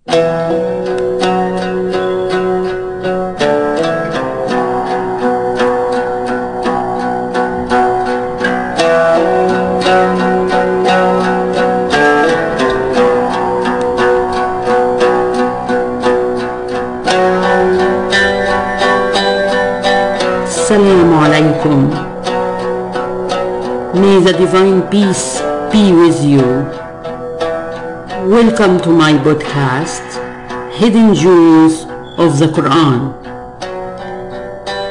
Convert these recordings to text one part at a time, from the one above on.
Assalamu alaikum. May the divine peace be with you. Welcome to my podcast, Hidden Jewels of the Quran.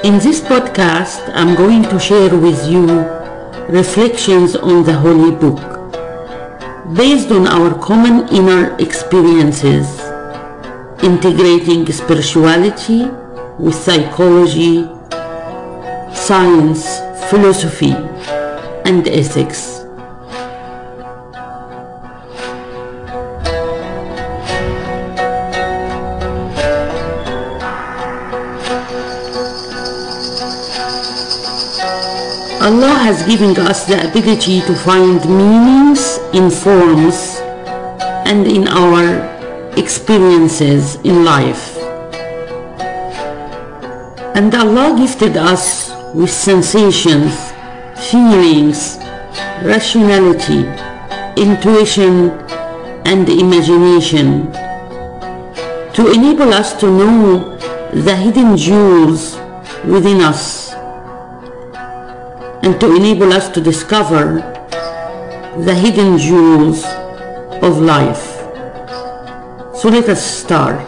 In this podcast, I'm going to share with you reflections on the Holy Book, based on our common inner experiences, integrating spirituality with psychology, science, philosophy, and ethics. Allah has given us the ability to find meanings in forms and in our experiences in life. And Allah gifted us with sensations, feelings, rationality, intuition, and imagination to enable us to know the hidden jewels within us and to enable us to discover the hidden jewels of life. So let us start.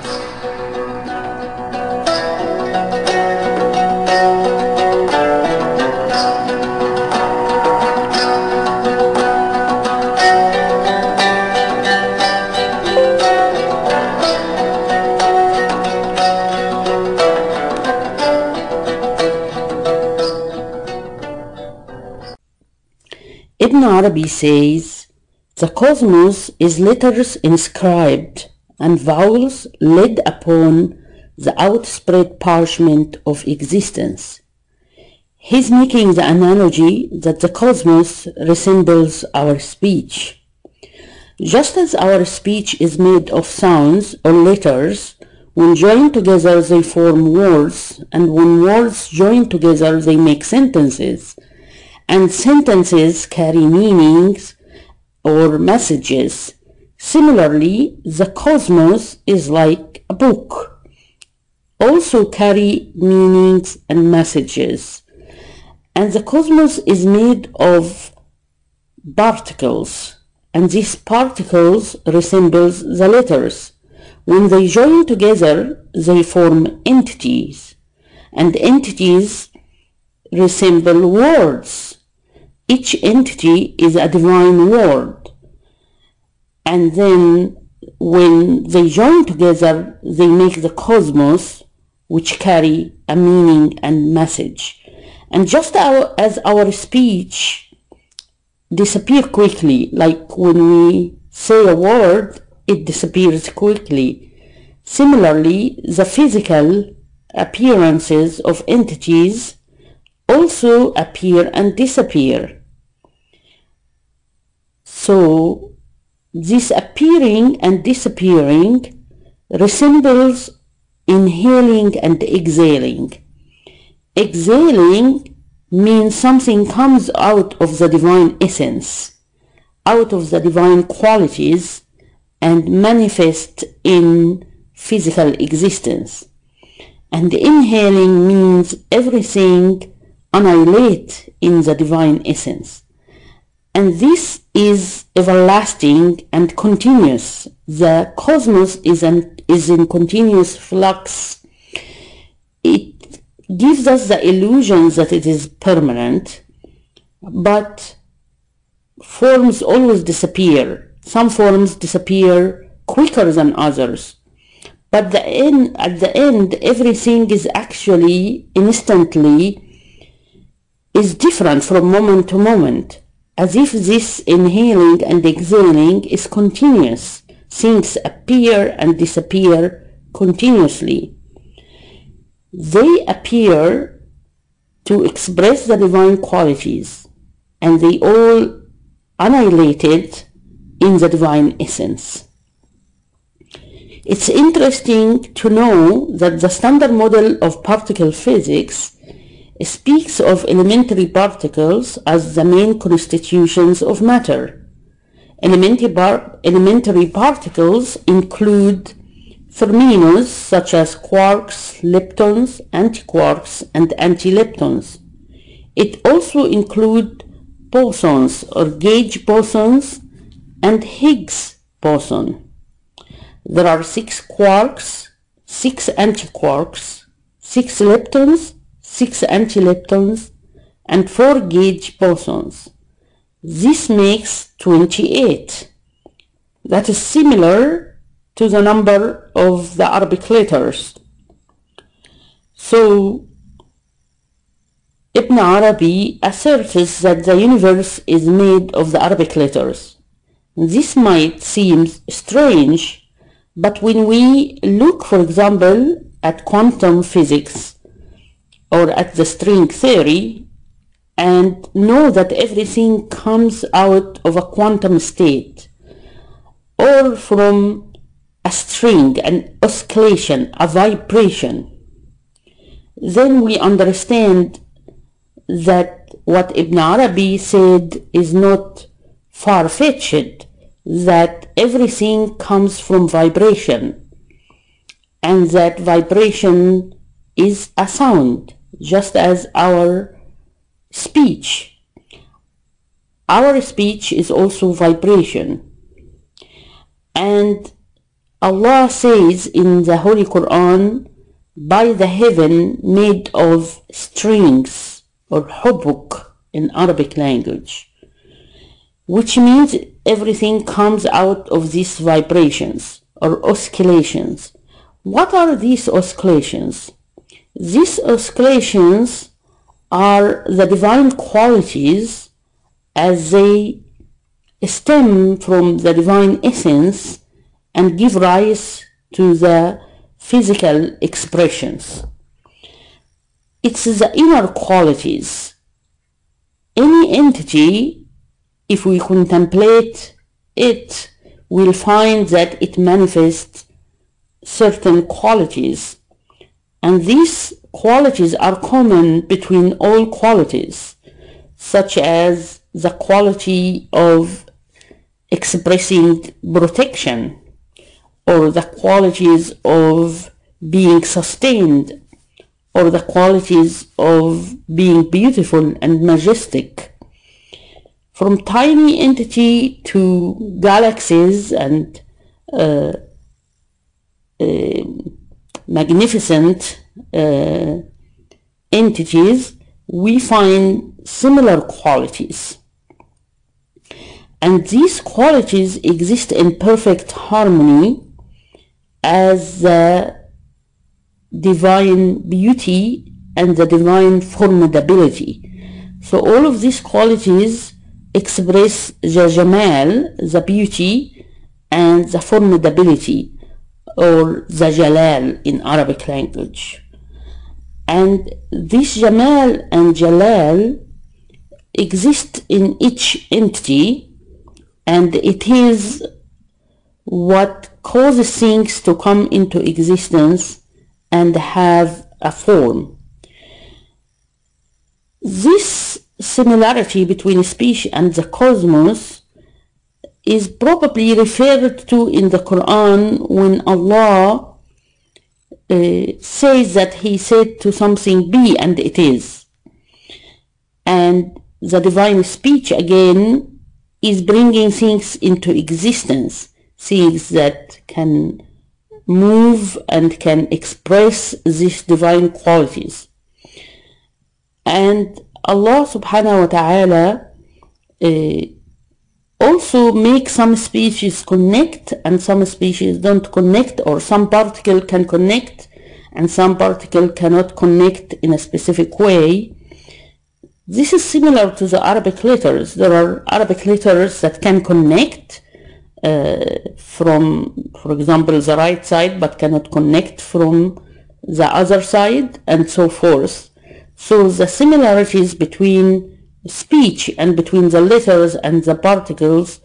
Ibn Arabi says, the cosmos is letters inscribed and vowels laid upon the outspread parchment of existence. He's making the analogy that the cosmos resembles our speech. Just as our speech is made of sounds or letters, when joined together they form words, and when words join together they make sentences. And sentences carry meanings or messages. Similarly, the cosmos is like a book, also carry meanings and messages. And the cosmos is made of particles, and these particles resembles the letters. When they join together, they form entities, and entities resemble words. Each entity is a divine word, and then when they join together, they make the cosmos, which carry a meaning and message. And just as our speech disappears quickly, like when we say a word, it disappears quickly. Similarly, the physical appearances of entities also appear and disappear. So this appearing and disappearing resembles inhaling and exhaling. Exhaling means something comes out of the divine essence, out of the divine qualities, and manifest in physical existence. And inhaling means everything annihilate in the divine essence. And this is everlasting and continuous. The cosmos is in continuous flux. It gives us the illusion that it is permanent, but forms always disappear. Some forms disappear quicker than others. But at the end, everything is actually instantly is different from moment to moment, as if this inhaling and exhaling is continuous. Things appear and disappear continuously. They appear to express the divine qualities, and they all annihilated in the divine essence. It's interesting to know that the standard model of particle physics speaks of elementary particles as the main constitutions of matter. Elementary particles include fermions such as quarks, leptons, antiquarks, and antileptons. It also includes bosons or gauge bosons and Higgs boson. There are 6 quarks, 6 antiquarks, 6 leptons, 6 antileptons, and 4 gauge bosons. This makes 28. That is similar to the number of the Arabic letters. So Ibn Arabi asserts that the universe is made of the Arabic letters. This might seem strange, but when we look, for example, at quantum physics or at the string theory and know that everything comes out of a quantum state or from a string, an oscillation, a vibration, then we understand that what Ibn Arabi said is not far-fetched, that everything comes from vibration, and that vibration is a sound, just as our speech. Our speech is also vibration. And Allah says in the Holy Quran, by the heaven made of strings, or hubuk in Arabic language, which means everything comes out of these vibrations or oscillations. What are these oscillations? These oscillations are the divine qualities as they stem from the divine essence and give rise to the physical expressions. It's the inner qualities. Any entity, if we contemplate it, we'll find that it manifests certain qualities. And these qualities are common between all qualities, such as the quality of expressing protection, or the qualities of being sustained, or the qualities of being beautiful and majestic. From tiny entity to galaxies and magnificent entities, we find similar qualities. And these qualities exist in perfect harmony as the divine beauty and the divine formidability. So all of these qualities express the jamal, the beauty, and the formidability, or the jalal in Arabic language. And this jamal and jalal exist in each entity, and it is what causes things to come into existence and have a form. This similarity between speech and the cosmos is probably referred to in the Quran when Allah says that He said to something be and it is. And the divine speech again is bringing things into existence, things that can move and can express these divine qualities. And Allah subhanahu wa ta'ala also make some species connect and some species don't connect, or some particle can connect and some particle cannot connect in a specific way. This is similar to the Arabic letters. There are Arabic letters that can connect from, for example, the right side, but cannot connect from the other side, and so forth. So the similarities between speech and between the letters and the particles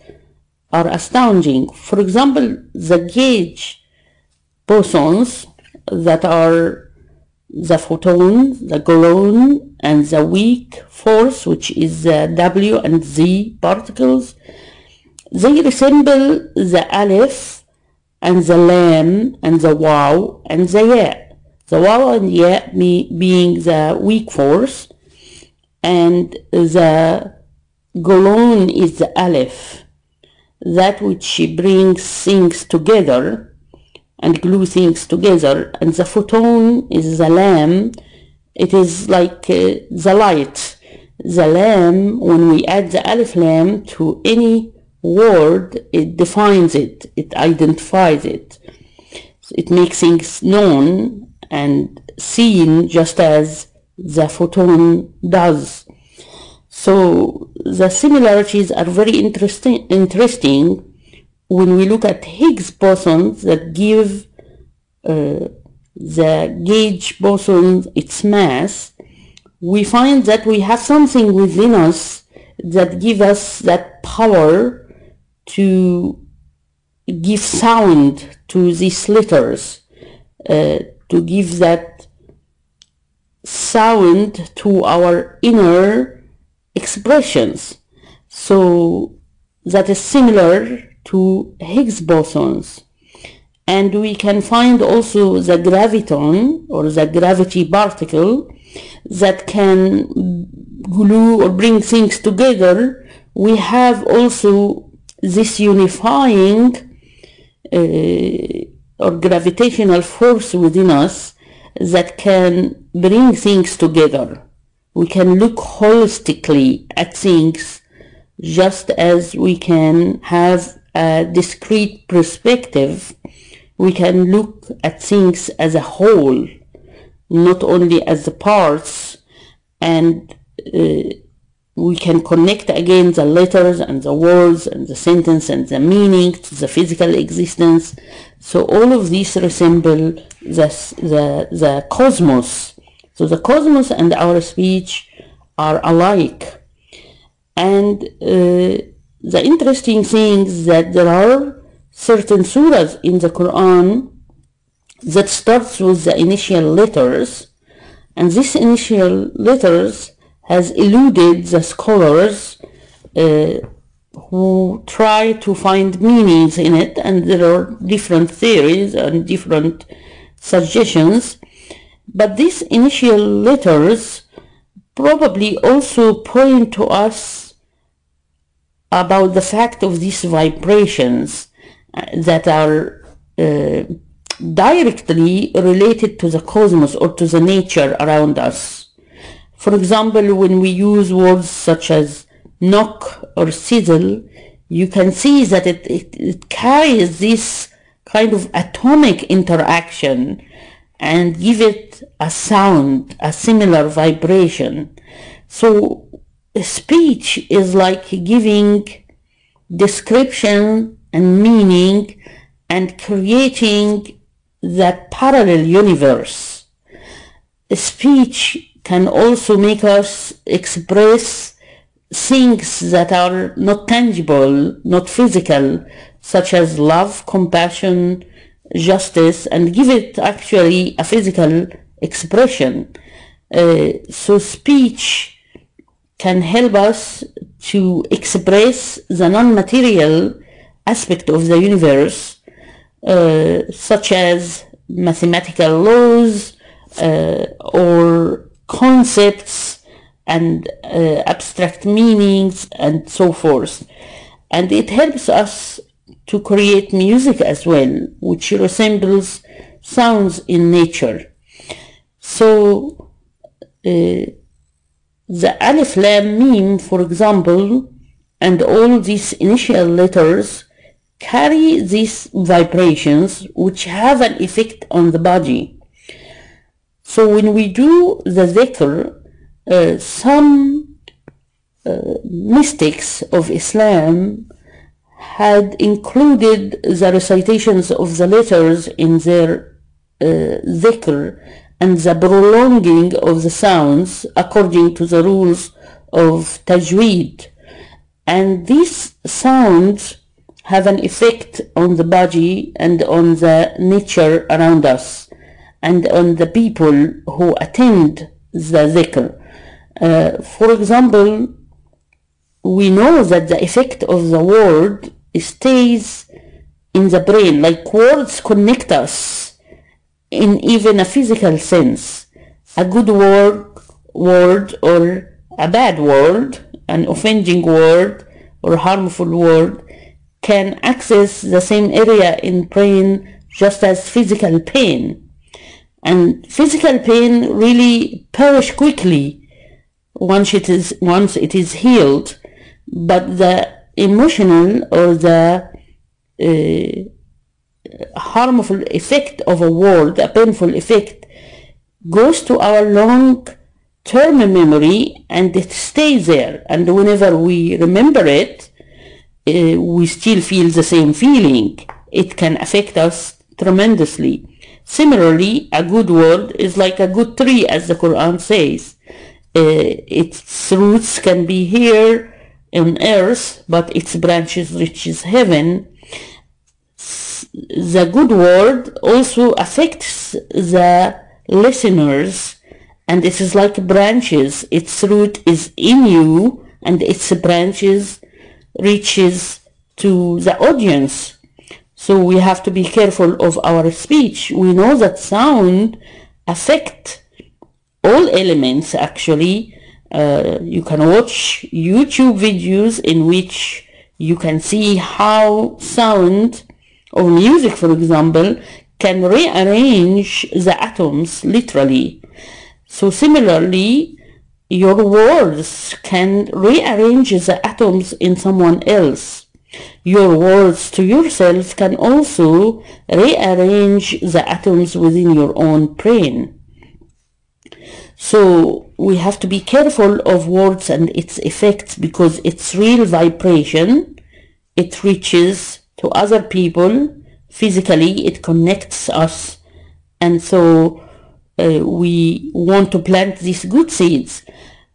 are astounding. For example, the gauge bosons that are the photon, the gluon, and the weak force, which is the W and Z particles. They resemble the Aleph and the Lam and the Waw and the Ya. The Waw and Ya being the weak force, and the gluon is the Aleph, that which brings things together and glue things together, and the photon is the Lam. It is like the light. The Lam, when we add the Alif Lam to any word, it defines it, it identifies it. It makes things known and seen just as the photon does. So the similarities are very interesting when we look at Higgs bosons that give the gauge boson its mass. We find that we have something within us that gives us that power to give sound to these letters, to give that sound to our inner expressions. So that is similar to Higgs bosons. And we can find also the graviton, or the gravity particle, that can glue or bring things together. We have also this unifying or gravitational force within us that can bring things together. We can look holistically at things just as we can have a discrete perspective. We can look at things as a whole, not only as the parts, and we can connect again the letters and the words and the sentence and the meaning to the physical existence. So all of these resemble the cosmos. So the cosmos and our speech are alike. And the interesting thing is that there are certain surahs in the Quran that starts with the initial letters, and these initial letters has eluded the scholars who try to find meanings in it, and there are different theories and different suggestions. But these initial letters probably also point to us about the fact of these vibrations that are directly related to the cosmos or to the nature around us. For example, when we use words such as knock or sizzle, you can see that it carries this kind of atomic interaction and give it a sound, a similar vibration. So speech is like giving description and meaning and creating that parallel universe. Speech can also make us express things that are not tangible, not physical, such as love, compassion, justice, and give it actually a physical expression. So speech can help us to express the non-material aspect of the universe, such as mathematical laws or concepts and abstract meanings and so forth. And it helps us to create music as well, which resembles sounds in nature. So the Alif Lam Mim, for example, and all these initial letters carry these vibrations which have an effect on the body. So when we do the dhikr, some mystics of Islam had included the recitations of the letters in their dhikr and the prolonging of the sounds according to the rules of tajweed. And these sounds have an effect on the body and on the nature around us and on the people who attend the dhikr. For example, we know that the effect of the word stays in the brain, like words connect us in even a physical sense. A good word or a bad word, an offending word or harmful word, can access the same area in brain just as physical pain. And physical pain really perish quickly once it is healed, but the emotional or the harmful effect of a word, a painful effect, goes to our long-term memory and it stays there. And whenever we remember it, we still feel the same feeling. It can affect us tremendously. Similarly, a good word is like a good tree, as the Quran says. Its roots can be here on earth, but its branches reaches heaven. The good word also affects the listeners, and it is like branches. Its root is in you, and its branches reaches to the audience. So we have to be careful of our speech. We know that sound affects all elements, actually. You can watch YouTube videos in which you can see how sound or music, for example, can rearrange the atoms, literally. So similarly, your words can rearrange the atoms in someone else. Your words to yourself can also rearrange the atoms within your own brain. So we have to be careful of words and its effects, because it's real vibration. It reaches to other people physically, it connects us, and so we want to plant these good seeds.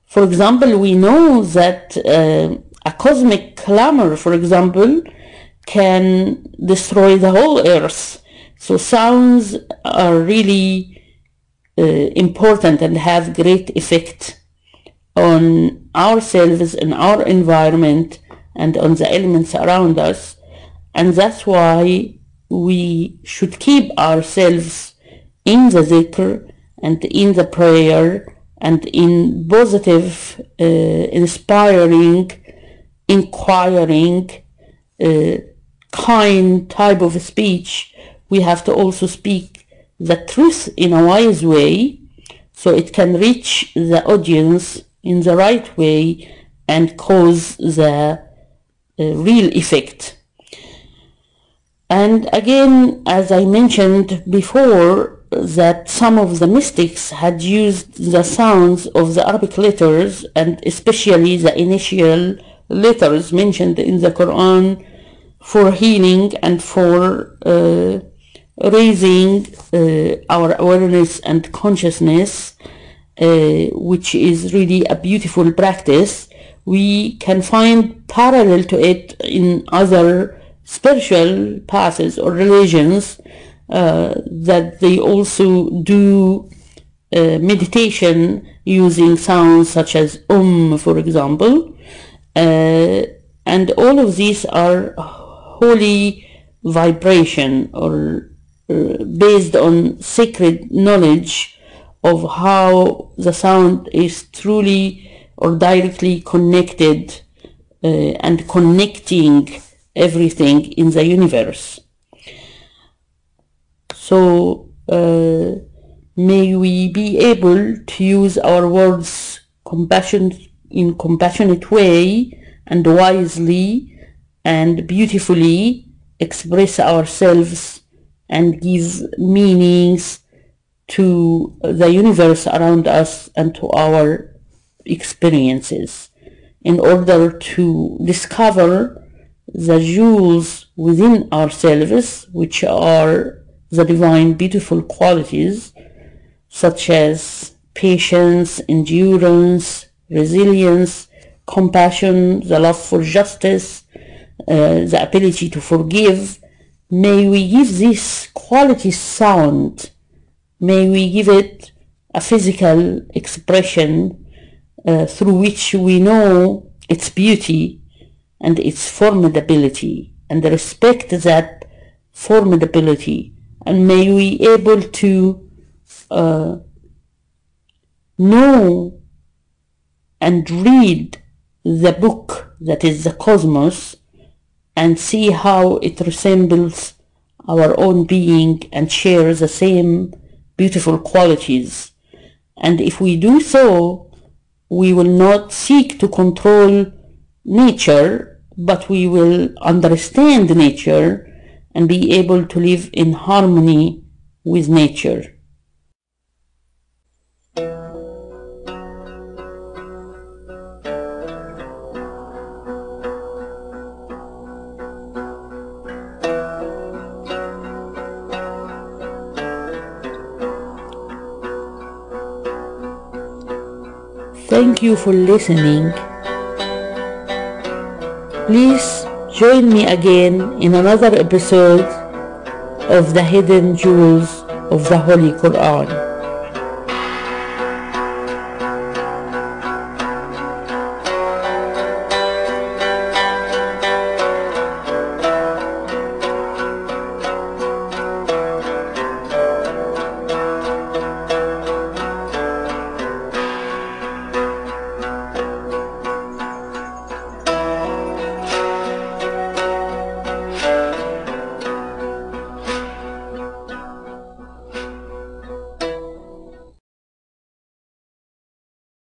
For example, we know that a cosmic clamor, for example, can destroy the whole earth. So sounds are really important and have great effect on ourselves and our environment and on the elements around us. And that's why we should keep ourselves in the dhikr and in the prayer and in positive, inspiring, inquiring, kind type of speech. We have to also speak the truth in a wise way, so it can reach the audience in the right way and cause the real effect. And again, as I mentioned before, that some of the mystics had used the sounds of the Arabic letters, and especially the initial letters mentioned in the Quran, for healing and for raising our awareness and consciousness, which is really a beautiful practice. We can find parallel to it in other spiritual paths or religions, that they also do meditation using sounds such as for example, and all of these are holy vibration, or based on sacred knowledge of how the sound is truly or directly connected and connecting everything in the universe. So may we be able to use our words in compassionate way and wisely and beautifully express ourselves and give meanings to the universe around us and to our experiences, in order to discover the jewels within ourselves, which are the divine beautiful qualities such as patience, endurance, resilience, compassion, the love for justice, the ability to forgive, may we give this quality sound, may we give it a physical expression through which we know its beauty and its formidability, and respect that formidability, and may we able to know and read the book that is the cosmos and see how it resembles our own being and shares the same beautiful qualities. And if we do so, we will not seek to control nature, but we will understand nature and be able to live in harmony with nature. Thank you for listening. Please join me again in another episode of the Hidden Jewels of the Holy Quran.